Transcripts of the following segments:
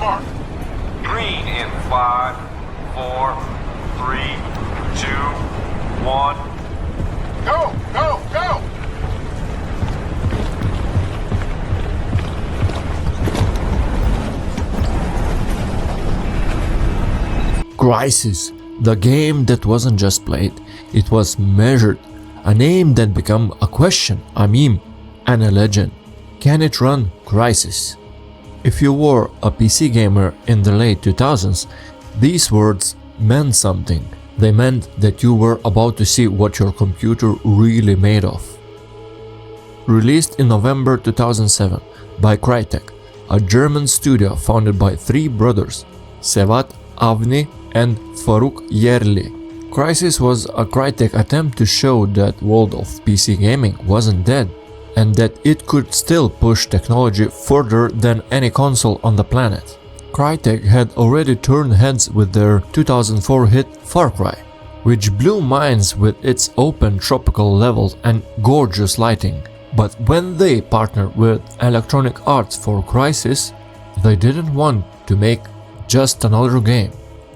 mark. Green in 5, 4, 3, 2, 1. Go, go, go! Crysis, the game that wasn't just played, it was measured, a name that became a question, a meme, and a legend. Can it run Crysis? If you were a PC gamer in the late 2000s, these words meant something. They meant that you were about to see what your computer really made of. Released in November 2007 by Crytek, a German studio founded by three brothers, Sevat, Avni, and Faruk Yerli. Crysis was a Crytek attempt to show that world of PC gaming wasn't dead, and that it could still push technology further than any console on the planet. Crytek had already turned heads with their 2004 hit Far Cry, which blew minds with its open tropical levels and gorgeous lighting. But when they partnered with Electronic Arts for Crysis, they didn't want to make just another game.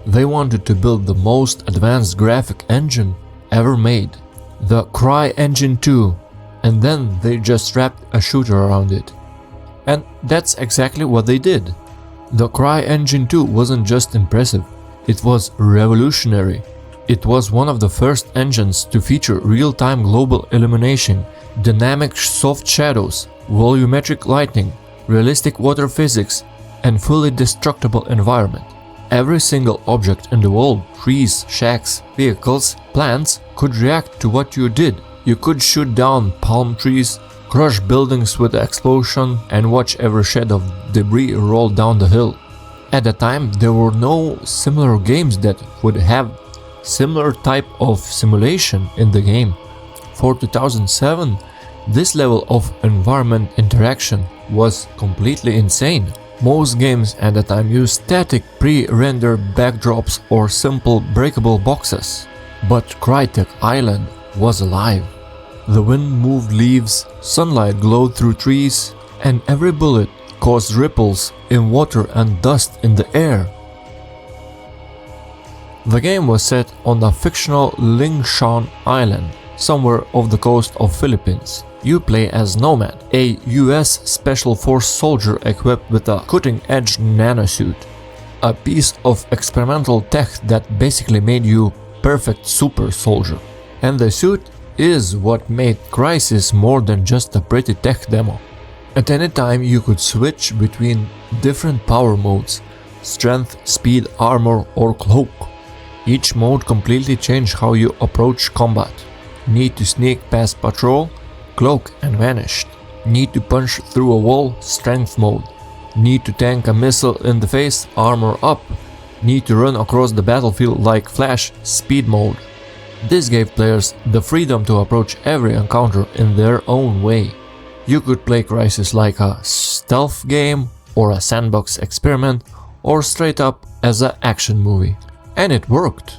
They wanted to build the most advanced graphic engine ever made, the CryEngine 2, and then they just wrapped a shooter around it. And that's exactly what they did. The CryEngine 2 wasn't just impressive, it was revolutionary. It was one of the first engines to feature real-time global illumination, dynamic soft shadows, volumetric lighting, realistic water physics, and fully destructible environment. Every single object in the world, trees, shacks, vehicles, plants, could react to what you did. You could shoot down palm trees, crush buildings with explosion, and watch every shred of debris roll down the hill. At the time, there were no similar games that would have similar type of simulation in the game. For 2007, this level of environment interaction was completely insane. Most games at the time used static pre-rendered backdrops or simple breakable boxes. But Crytek Island was alive. The wind moved leaves, sunlight glowed through trees, and every bullet caused ripples in water and dust in the air. The game was set on the fictional Lingshan Island, somewhere off the coast of Philippines. You play as Nomad, a US Special Force soldier equipped with a cutting-edge nanosuit, a piece of experimental tech that basically made you perfect super soldier. And the suit is what made Crysis more than just a pretty tech demo. At any time you could switch between different power modes, strength, speed, armor or cloak. Each mode completely changed how you approach combat. Need to sneak past patrol? Cloak and vanished. Need to punch through a wall? Strength mode. Need to tank a missile in the face? Armor up. Need to run across the battlefield like Flash? Speed mode. This gave players the freedom to approach every encounter in their own way. You could play Crysis like a stealth game or a sandbox experiment or straight up as an action movie. And it worked.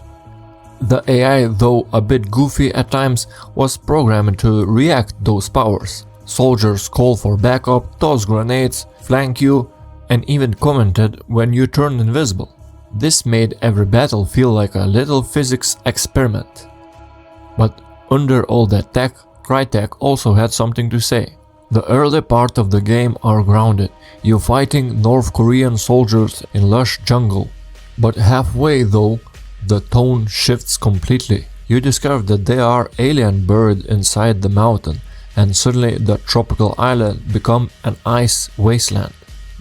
The AI, though a bit goofy at times, was programmed to react those powers. Soldiers call for backup, toss grenades, flank you, and even commented when you turned invisible. This made every battle feel like a little physics experiment. But under all that tech, Crytek also had something to say. The early part of the game are grounded, you fighting North Korean soldiers in lush jungle. But halfway though, the tone shifts completely. You discover that they are alien buried inside the mountain, and suddenly the tropical island becomes an ice wasteland.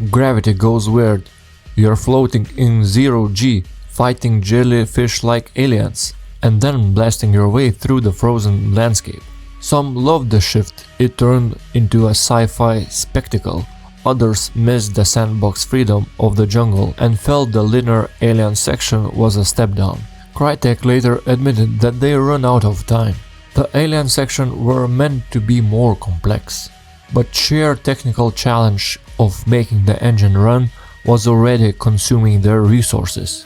Gravity goes weird. You're floating in 0G, fighting jellyfish like aliens, and then blasting your way through the frozen landscape. Some loved the shift, it turned into a sci-fi spectacle. Others missed the sandbox freedom of the jungle and felt the linear alien section was a step down. Crytek later admitted that they ran out of time. The alien section were meant to be more complex, but sheer technical challenge of making the engine run was already consuming their resources.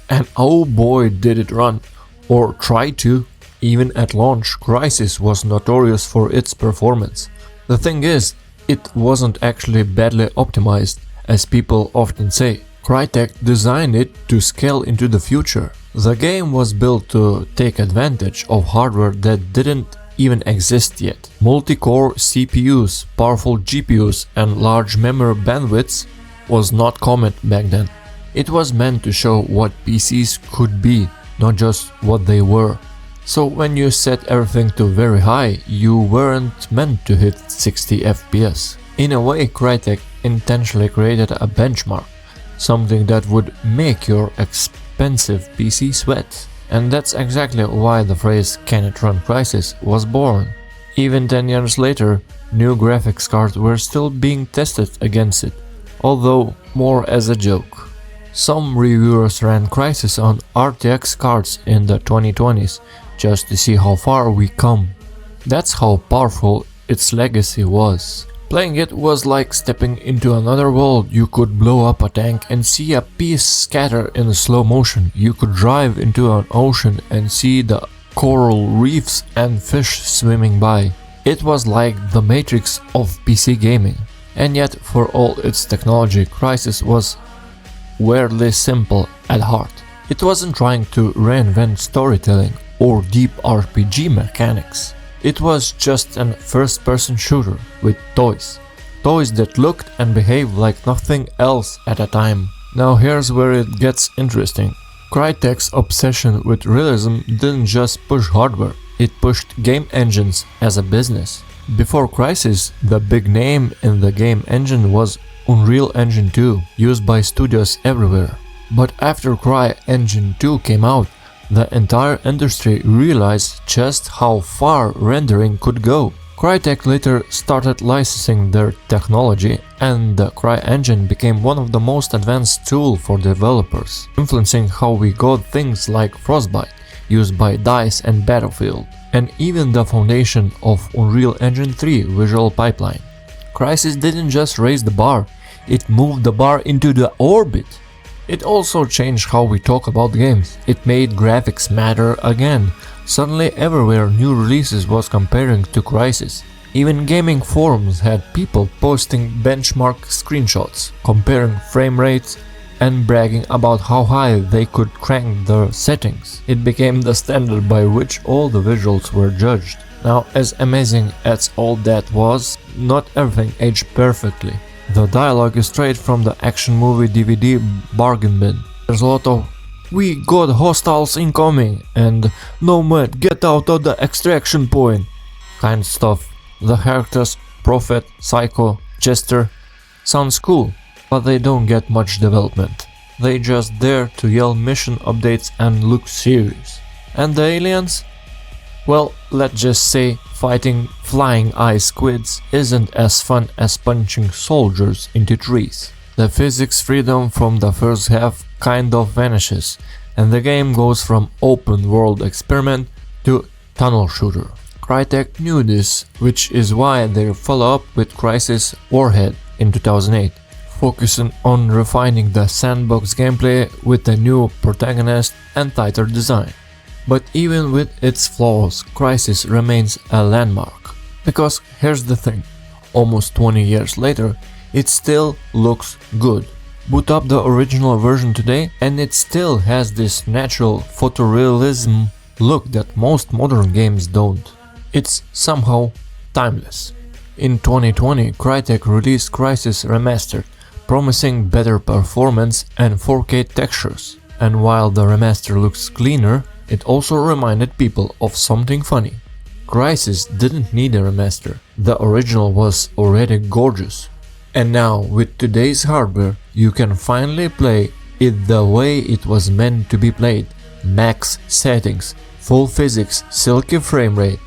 And oh boy did it run, or try to. Even at launch, Crysis was notorious for its performance. The thing is, it wasn't actually badly optimized, as people often say. Crytek designed it to scale into the future. The game was built to take advantage of hardware that didn't even exist yet. Multi-core CPUs, powerful GPUs and large memory bandwidths was not common back then. It was meant to show what PCs could be, not just what they were. So when you set everything to very high, you weren't meant to hit 60 FPS. In a way, Crytek intentionally created a benchmark, something that would make your expensive PC sweat. And that's exactly why the phrase "can it run Crysis" was born. Even 10 years later, new graphics cards were still being tested against it, although more as a joke. Some reviewers ran Crysis on RTX cards in the 2020s just to see how far we come. That's how powerful its legacy was. Playing it was like stepping into another world. You could blow up a tank and see a piece scatter in slow motion. You could drive into an ocean and see the coral reefs and fish swimming by. It was like the Matrix of PC gaming. And yet, for all its technology, Crysis was weirdly simple at heart. It wasn't trying to reinvent storytelling or deep RPG mechanics. It was just a first-person shooter with toys. Toys that looked and behaved like nothing else at a time. Now here's where it gets interesting. Crytek's obsession with realism didn't just push hardware, it pushed game engines as a business. Before Crysis, the big name in the game engine was Unreal Engine 2, used by studios everywhere. But after CryEngine 2 came out, the entire industry realized just how far rendering could go. Crytek later started licensing their technology, and the CryEngine became one of the most advanced tools for developers, influencing how we got things like Frostbite, used by DICE and Battlefield, and even the foundation of Unreal Engine 3 visual pipeline. Crysis didn't just raise the bar, it moved the bar into the orbit. It also changed how we talk about games. It made graphics matter again. Suddenly everywhere new releases was comparing to Crysis. Even gaming forums had people posting benchmark screenshots, comparing frame rates and bragging about how high they could crank their settings. It became the standard by which all the visuals were judged. Now, as amazing as all that was, not everything aged perfectly. The dialogue is straight from the action movie DVD bargain bin. There's a lot of "we got hostiles incoming" and "Nomad, get out of the extraction point" kind of stuff. The characters Prophet, Psycho, Jester sounds cool, but they don't get much development. They just dare to yell mission updates and look serious. And the aliens? Well, let's just say fighting flying ice squids isn't as fun as punching soldiers into trees. The physics freedom from the first half kind of vanishes, and the game goes from open world experiment to tunnel shooter. Crytek knew this, which is why they follow up with Crysis Warhead in 2008, focusing on refining the sandbox gameplay with a new protagonist and tighter design. But even with its flaws, Crysis remains a landmark. Because here's the thing, almost 20 years later, it still looks good. Boot up the original version today and it still has this natural photorealism look that most modern games don't. It's somehow timeless. In 2020, Crytek released Crysis Remastered, promising better performance and 4K textures. And while the remaster looks cleaner, it also reminded people of something funny. Crysis didn't need a remaster, the original was already gorgeous. And now, with today's hardware, you can finally play it the way it was meant to be played. Max settings, full physics, silky frame rate.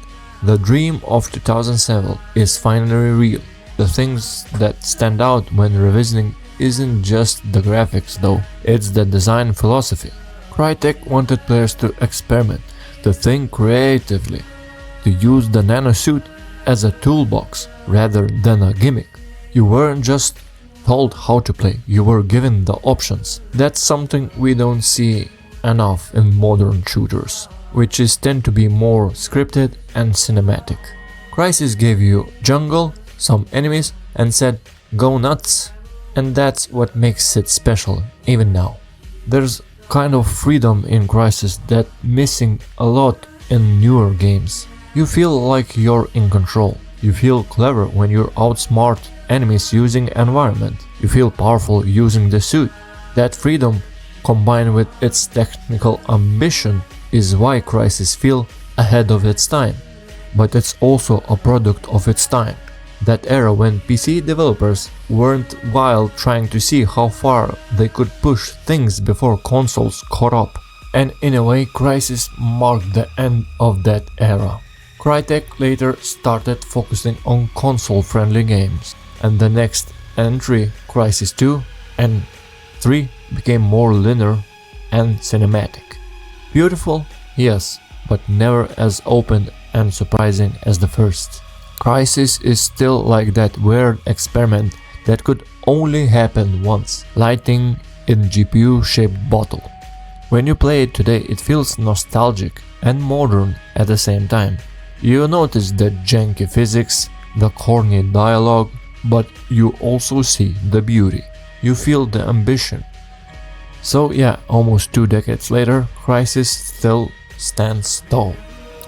The dream of 2007 is finally real. The things that stand out when revisiting isn't just the graphics though, it's the design philosophy. Crytek wanted players to experiment, to think creatively, to use the nanosuit as a toolbox rather than a gimmick. You weren't just told how to play, you were given the options. That's something we don't see enough in modern shooters, which is tend to be more scripted and cinematic. Crysis gave you jungle, some enemies and said, "Go nuts." And that's what makes it special even now. There's kind of freedom in Crysis that missing a lot in newer games. You feel like you're in control. You feel clever when you outsmart enemies using environment. You feel powerful using the suit. That freedom, combined with its technical ambition, is why Crysis feels ahead of its time. But it's also a product of its time. That era when PC developers weren't wild trying to see how far they could push things before consoles caught up. And in a way, Crysis marked the end of that era. Crytek later started focusing on console-friendly games, and the next entry, Crysis 2 and 3, became more linear and cinematic. Beautiful, yes, but never as open and surprising as the first. Crysis is still like that weird experiment that could only happen once, lighting in GPU-shaped bottle. When you play it today, it feels nostalgic and modern at the same time. You notice the janky physics, the corny dialogue, but you also see the beauty. You feel the ambition. So yeah, almost 2 decades later, Crysis still stands tall.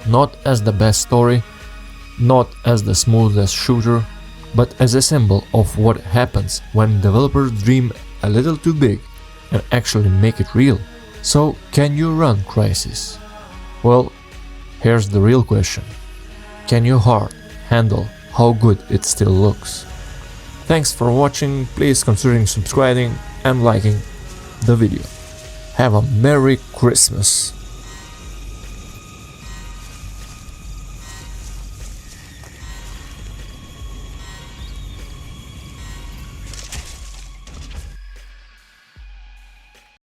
Not as the best story, not as the smoothest shooter, but as a symbol of what happens when developers dream a little too big and actually make it real. So can you run Crysis? Well, here's the real question. Can your heart handle how good it still looks? Thanks for watching, please consider subscribing and liking the video. Have a Merry Christmas!